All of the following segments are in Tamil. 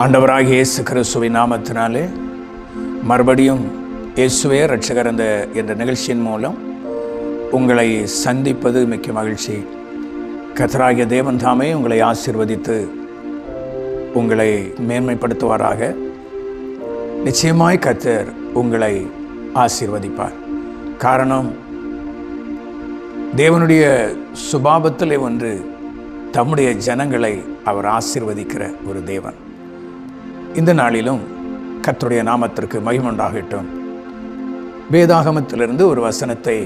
ஆண்டவராகிய இயேசு கிறிஸ்துவின் நாமத்தினாலே மறுபடியும் இயேசுவே இரட்சகர் என்ற நிகழ்ச்சியின் மூலம் உங்களை சந்திப்பது மிக்க மகிழ்ச்சி. கர்த்தராகிய தேவன் தாமே உங்களை ஆசீர்வதித்து உங்களை மேன்மைப்படுத்துவாராக. நிச்சயமாய் கர்த்தர் உங்களை ஆசீர்வதிப்பார். காரணம், தேவனுடைய சுபாவத்திலே ஒன்று தம்முடைய ஜனங்களை அவர் ஆசீர்வதிக்கிற ஒரு தேவன். இந்த நாளிலும் கர்த்தருடைய நாமத்திற்கு மகிமை உண்டாகட்டும். வேதாகமத்திலிருந்து ஒரு வசனத்தை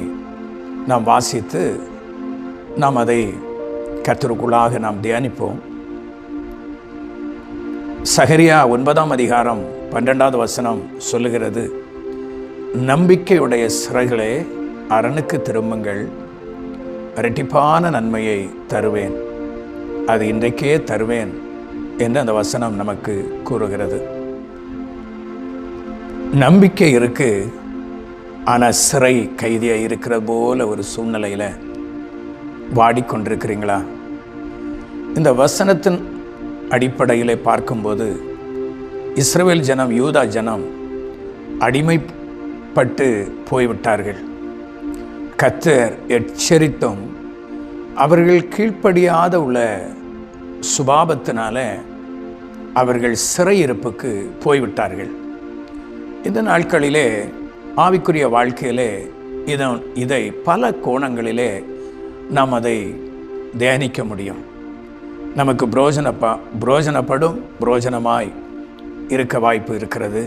நாம் வாசித்து நாம் அதை கர்த்தருக்குள்ளாக நாம் தியானிப்போம். சகரியா 9ஆம் அதிகாரம் 12வது வசனம் சொல்லுகிறது, நம்பிக்கையுடைய சிறைகளே அரணுக்கு திரும்புங்கள், இரட்டிப்பான நன்மையை தருவேன், அது இன்றைக்கே தருவேன் என்று அந்த வசனம் நமக்கு கூறுகிறது. நம்பிக்கை இருக்கு, ஆனால் சிறை கைதியாக இருக்கிற போல ஒரு சூழ்நிலையில் வாடிக்கொண்டிருக்கிறீங்களா? இந்த வசனத்தின் அடிப்படையில் பார்க்கும்போது இஸ்ரவேல் ஜனம், யூதா ஜனம் அடிமைப்பட்டு போய்விட்டார்கள். கர்த்தர் எச்சரித்தும் அவர்கள் கீழ்ப்படியாத உள்ள சுபாவத்தினால அவர்கள் சிறையிருப்புக்கு போய்விட்டார்கள். இந்த நாட்களிலே ஆவிக்குரிய வாழ்க்கையிலே இதை பல கோணங்களிலே நாம் அதை தியானிக்க முடியும். நமக்கு புரோஜனமாய் இருக்க வாய்ப்பு இருக்கிறது.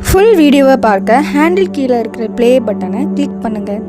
ஃபுல் வீடியோவை பார்க்க ஹேண்டில் கீழே இருக்கிற ப்ளே பட்டனை கிளிக் பண்ணுங்கள்.